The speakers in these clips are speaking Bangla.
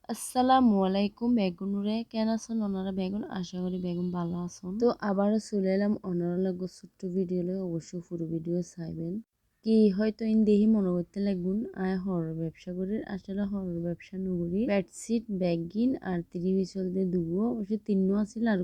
আসসালামু আলাইকুম বেগুনুরে কেন আছেন ওনারা বেগুন আশা করি বেগুন ভালো আছেন তো আবারও চলে এলাম ওনারা লাগো ছোট্ট ভিডিও লয়ে অবশ্যই পুরো ভিডিও চাইবেন কি হয়তো ইন দেহি মনে করতে লাগুন আয় হরর ব্যবসা করি আসলে হরর ব্যবসা নগরী বেডশিট ব্যাগিন আর ত্রিবিচল দিয়ে দুবো অবশ্যই তিনও আছিল আর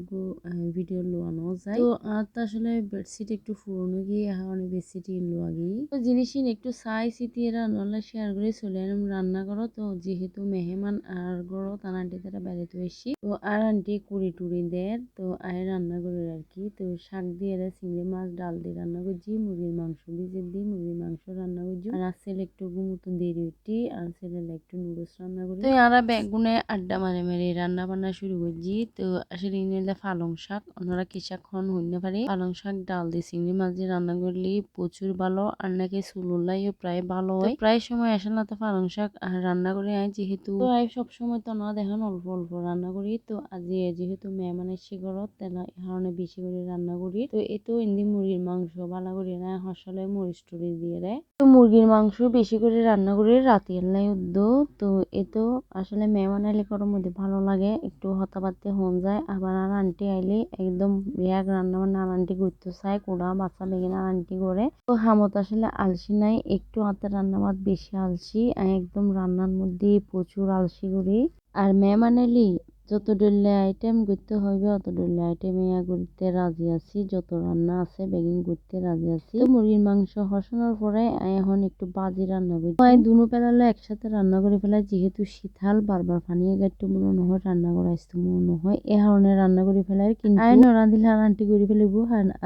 ভিডিও লোয়ানো যায় তো আর তো আসলে বেডশিট একটু পুরনো গিয়ে অনেক বেশি লোয়া গিয়ে তো জিনিস একটু চাই চিতি রান্না শেয়ার করে চলে এলাম রান্না করো তো যেহেতু মেহমান আর গড়ো তার আন্টি তারা বেড়াতে এসছি তো আর আন্টি কুড়ি টুড়ি দেয় তো আয় রান্না করে আর কি তো শাক দিয়ে চিংড়ি মাছ ডাল দিয়ে রান্না করছি মুরগির মাংস ভিজে দিই মুরগির মাংস রান্না করছি আর ছেলে একটু মতন দিয়ে উঠি আর ছেলে একটু নুডলস রান্না করি তো আর বেগুনে আড্ডা মারে মারে রান্না বান্না শুরু করছি তো আসলে ইনলে পালং শাক ওনারা কি শাক খন হইতে পারে পালং শাক ডাল দিয়ে চিংড়ি মাছ দিয়ে রান্না করলে প্রচুর ভালো আর নাকি চুলোলাইও প্রায় ভালো হয় প্রায় সময় আসে না তো পালং শাক রান্না করে আই যেহেতু সব সময় তো না দেখেন অল্প অল্প রান্না করি তো আজি যেহেতু মেহমান এসে ঘরত তেলা কারণে বেশি করে রান্না করি তো এতো এমনি মুরগির মাংস ভালো করি না হসলে মরিচ টরিচ দিয়ে দেয় তো মুরগির মাংস বেশি করে রান্না করি রাতে এলাই উদ্দ তো এতো আসলে মেহমান এলে করার মধ্যে ভালো লাগে একটু হতাপাতে হন যায় আবার আর আন্টি আইলে একদম এক রান্না বান্না আর আন্টি করতে চায় কোড়া বাচ্চা বেগে আর আন্টি করে তো হামত আসলে আলসি নাই একটু হাতে রান্না বাদ বেশি আলসি একদম রান্নার মধ্যে প্রচুর আলসি করি আর মেহমান এলি যত ডলে আইটেম করতে হইবে অত ডলে আইটেম ইয়া করতে রাজি আছি যত রান্না আছে বেগিন করতে রাজি আছি তো মুরগির মাংস হসানোর পরে এখন একটু বাজি রান্না করি দুনো পেলালে একসাথে রান্না করে ফেলাই যেহেতু শীতাল বারবার পানি একটু মনে নহয় রান্না করা আসতে মনে নহয় এ কারণে রান্না করে ফেলাই কিন্তু আই নরা দিলে আর আন্টি করে ফেলিব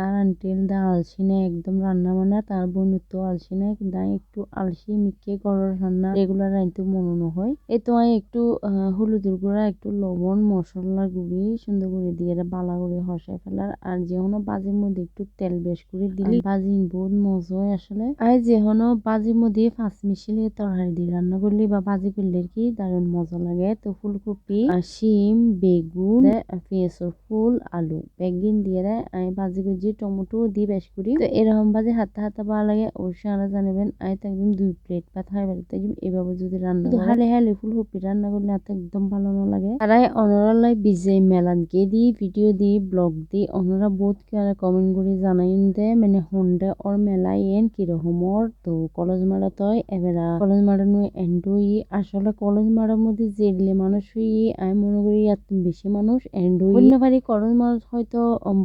আর আন্টি দা আলসি নেই একদম রান্না বান্না তার বোন তো আলসি নেই কিন্তু আমি একটু আলসি মিকে করার রান্না রেগুলার রাঁধতে মনে নহয় এই তো আমি একটু হলুদের গুঁড়া একটু লবণ মশলার গুঁড়ি সুন্দর করে দিয়ে বালা করে হসাই ফেলার আর যেহনো বাজির মধ্যে একটু তেল বেশ করে দিলে বাজি বহুত মজা হয় আসলে আর যেহনো বাজির মধ্যে পাঁচ মিশিলে তরকারি দিয়ে রান্না করলে বা বাজি করলে কি দারুণ মজা লাগে তো ফুলকপি শিম বেগুন পেঁয়াজের ফুল আলু বেগিন দিয়ে আমি বাজি করছি টমেটো দিয়ে বেশ করি তো এরকম বাজে হাতে হাতে ভালো লাগে অবশ্যই আরা জানাবেন আমি তো একদম 2 প্লেট ভাত খাই বেড়াতে এভাবে যদি রান্না হালে হালে ফুলকপি রান্না করলে এত একদম ভালো না লাগে তারাই অনরালাই বিজয় মেলান গে দি ভিডিও দি ব্লগ দি অনরা বহুত কমেন্ট করে জানাইন দে মানে হন্ডে ওর মেলাই এন কিরকমর তো কলেজ মারা তয় এবেরা কলেজ মারা নয় এন্ডই আসলে কলেজ মারার মধ্যে যেগুলি মানুষ আমি মনে করি এত বেশি মানুষ এন্ডই অন্য বাড়ি কলেজ মানুষ হয়তো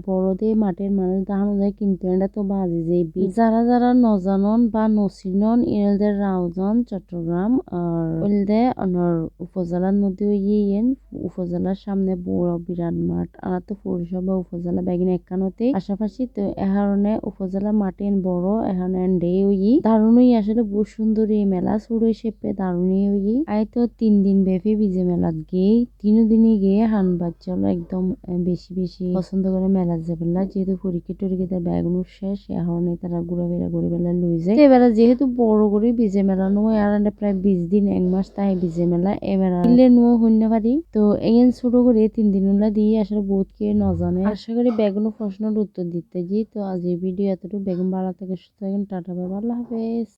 বড়দের মাঠের মানুষ দেখানো যায় কিন্তু এটা তো বাজে যে যারা যারা নজানন বা নসিনন এলদের রাউজান চট্টগ্রাম আর ওলদে অনর উপজেলার মধ্যে ইয়েন উপজেলার সামনে বড় বিরাট মাঠ আর তো পৌরসভা উপজেলা বেগিন একখানতে পাশাপাশি তো এহারণে উপজেলা মাঠেন বড় এখানে ডে ওই দারুণই আসলে বহু সুন্দর এই মেলা সুড়ে শেপে দারুণই ওই আই তো 3 দিন ব্যাপী বিজে মেলাত গিয়ে 3 দিনই গিয়ে হান বাচ্চা একদম বেশি বেশি পছন্দ করে মেলা যাবেলা যেহেতু পরীক্ষা টরীক্ষা তার ব্যাগুন শেষ এখন তারা ঘুরাফেরা করে বেলা লই যায় এবার যেহেতু বড় করে বিজে মেলা নয় আর প্রায় 20 দিন 1 মাস তাই বিজে মেলা এবার দিলে নুয়ো হইন্য পারি তো এন ছোট করে 3 দিন দিয়ে আসলে বহুত কে নজানে আশা করি বেগুনো প্রশ্নের উত্তর দিতে জি তো আজ এই ভিডিও এতটুকু বেগুন ভালো থেকে সুস্থ থাকেন টাটা বাই আল্লাহ হাফেজ।